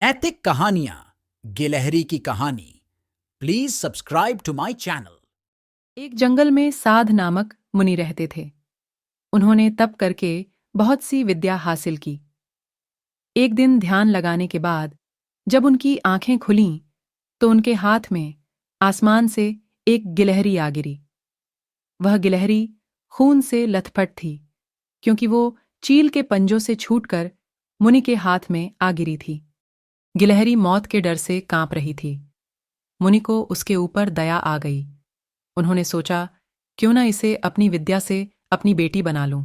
नैतिक कहानियां गिलहरी की कहानी। Please subscribe to my channel. एक जंगल में साध नामक मुनि रहते थे। उन्होंने तप करके बहुत सी विद्या हासिल की। एक दिन ध्यान लगाने के बाद जब उनकी आंखें खुलीं तो उनके हाथ में आसमान से एक गिलहरी आ गिरी। वह गिलहरी खून से लथपथ थी, क्योंकि वो चील के पंजों से छूटकर मुनि के हाथ में आ गिरी थी। गिलहरी मौत के डर से कांप रही थी। मुनि को उसके ऊपर दया आ गई। उन्होंने सोचा, क्यों न इसे अपनी विद्या से अपनी बेटी बना लूं।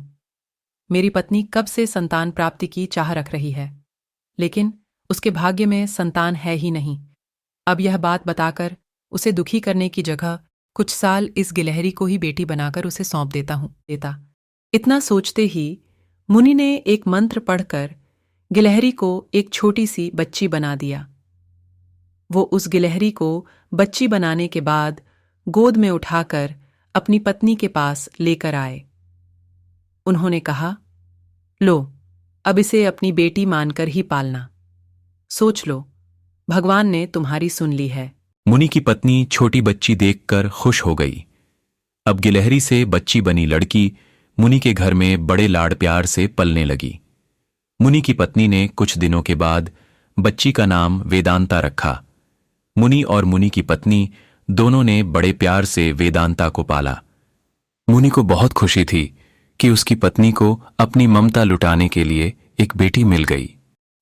मेरी पत्नी कब से संतान प्राप्ति की चाह रख रही है, लेकिन उसके भाग्य में संतान है ही नहीं। अब यह बात बताकर उसे दुखी करने की जगह कुछ साल इस गिलहरी को ही बेटी बनाकर उसे सौंप देता। इतना सोचते ही मुनि ने एक मंत्र पढ़कर गिलहरी को एक छोटी सी बच्ची बना दिया। वो उस गिलहरी को बच्ची बनाने के बाद गोद में उठाकर अपनी पत्नी के पास लेकर आए। उन्होंने कहा, लो, अब इसे अपनी बेटी मानकर ही पालना। सोच लो, भगवान ने तुम्हारी सुन ली है। मुनि की पत्नी छोटी बच्ची देखकर खुश हो गई। अब गिलहरी से बच्ची बनी लड़की मुनि के घर में बड़े लाड़ प्यार से पलने लगी। मुनि की पत्नी ने कुछ दिनों के बाद बच्ची का नाम वेदांता रखा। मुनि और मुनि की पत्नी दोनों ने बड़े प्यार से वेदांता को पाला। मुनि को बहुत खुशी थी कि उसकी पत्नी को अपनी ममता लुटाने के लिए एक बेटी मिल गई।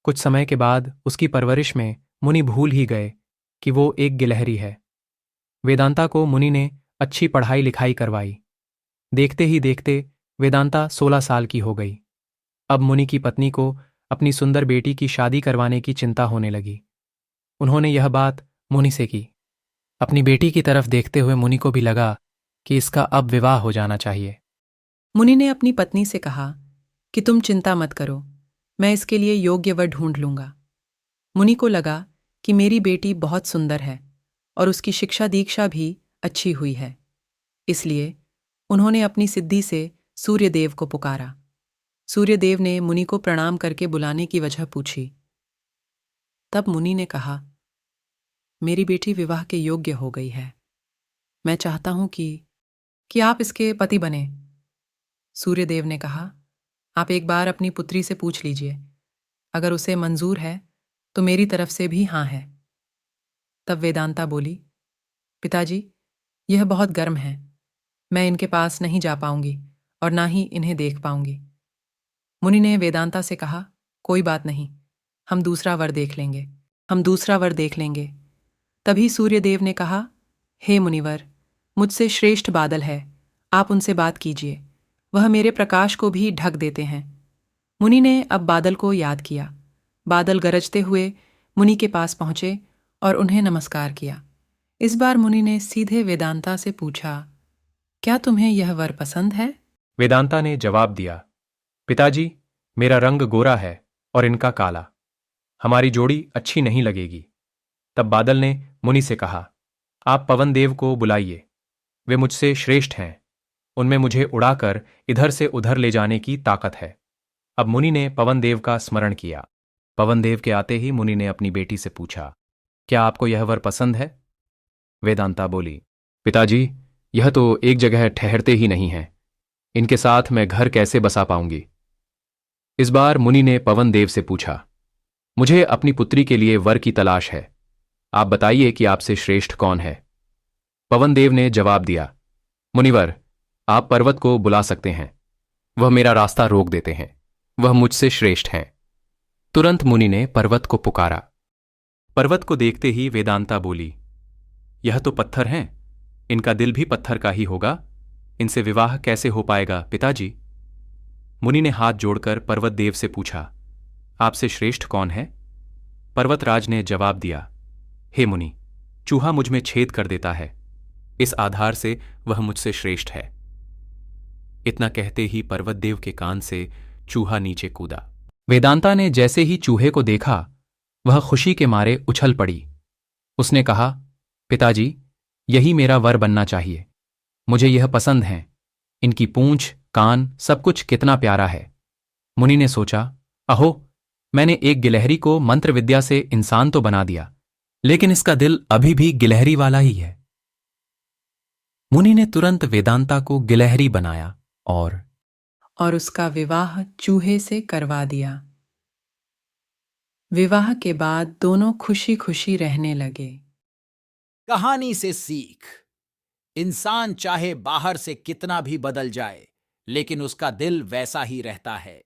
कुछ समय के बाद उसकी परवरिश में मुनि भूल ही गए कि वो एक गिलहरी है। वेदांता को मुनि ने अच्छी पढ़ाई लिखाई करवाई। देखते ही देखते वेदांता 16 साल की हो गई। अब मुनि की पत्नी को अपनी सुंदर बेटी की शादी करवाने की चिंता होने लगी। उन्होंने यह बात मुनि से की। अपनी बेटी की तरफ देखते हुए मुनि को भी लगा कि इसका अब विवाह हो जाना चाहिए। मुनि ने अपनी पत्नी से कहा कि तुम चिंता मत करो, मैं इसके लिए योग्य वर ढूंढ लूंगा। मुनि को लगा कि मेरी बेटी बहुत सुंदर है और उसकी शिक्षा दीक्षा भी अच्छी हुई है, इसलिए उन्होंने अपनी सिद्धि से सूर्यदेव को पुकारा। सूर्यदेव ने मुनि को प्रणाम करके बुलाने की वजह पूछी। तब मुनि ने कहा, मेरी बेटी विवाह के योग्य हो गई है। मैं चाहता हूं कि आप इसके पति बने। सूर्यदेव ने कहा, आप एक बार अपनी पुत्री से पूछ लीजिए, अगर उसे मंजूर है तो मेरी तरफ से भी हाँ है। तब वेदांता बोली, पिताजी, यह बहुत गर्म है, मैं इनके पास नहीं जा पाऊंगी और ना ही इन्हें देख पाऊंगी। मुनि ने वेदांता से कहा, कोई बात नहीं, हम दूसरा वर देख लेंगे। तभी सूर्यदेव ने कहा, हे मुनिवर, मुझसे श्रेष्ठ बादल है, आप उनसे बात कीजिए, वह मेरे प्रकाश को भी ढक देते हैं। मुनि ने अब बादल को याद किया। बादल गरजते हुए मुनि के पास पहुंचे और उन्हें नमस्कार किया। इस बार मुनि ने सीधे वेदांता से पूछा, क्या तुम्हें यह वर पसंद है? वेदांता ने जवाब दिया, पिताजी, मेरा रंग गोरा है और इनका काला, हमारी जोड़ी अच्छी नहीं लगेगी। तब बादल ने मुनि से कहा, आप पवन देव को बुलाइए, वे मुझसे श्रेष्ठ हैं, उनमें मुझे उड़ाकर इधर से उधर ले जाने की ताकत है। अब मुनि ने पवन देव का स्मरण किया। पवन देव के आते ही मुनि ने अपनी बेटी से पूछा, क्या आपको यह वर पसंद है? वेदांता बोली, पिताजी, यह तो एक जगह ठहरते ही नहीं हैं, इनके साथ मैं घर कैसे बसा पाऊंगी? इस बार मुनि ने पवन देव से पूछा, मुझे अपनी पुत्री के लिए वर की तलाश है, आप बताइए कि आपसे श्रेष्ठ कौन है? पवन देव ने जवाब दिया, मुनिवर, आप पर्वत को बुला सकते हैं, वह मेरा रास्ता रोक देते हैं, वह मुझसे श्रेष्ठ हैं। तुरंत मुनि ने पर्वत को पुकारा। पर्वत को देखते ही वेदांता बोली, यह तो पत्थर हैं, इनका दिल भी पत्थर का ही होगा, इनसे विवाह कैसे हो पाएगा पिताजी? मुनि ने हाथ जोड़कर पर्वत देव से पूछा, आपसे श्रेष्ठ कौन है? पर्वतराज ने जवाब दिया, हे मुनि, चूहा मुझ में छेद कर देता है, इस आधार से वह मुझसे श्रेष्ठ है। इतना कहते ही पर्वत देव के कान से चूहा नीचे कूदा। वेदांता ने जैसे ही चूहे को देखा, वह खुशी के मारे उछल पड़ी। उसने कहा, पिताजी, यही मेरा वर बनना चाहिए, मुझे यह पसंद है, इनकी पूंछ, कान, सब कुछ कितना प्यारा है। मुनि ने सोचा, अहो, मैंने एक गिलहरी को मंत्र विद्या से इंसान तो बना दिया, लेकिन इसका दिल अभी भी गिलहरी वाला ही है। मुनि ने तुरंत वेदांता को गिलहरी बनाया और उसका विवाह चूहे से करवा दिया। विवाह के बाद दोनों खुशी खुशी रहने लगे। कहानी से सीख, इंसान चाहे बाहर से कितना भी बदल जाए, लेकिन उसका दिल वैसा ही रहता है।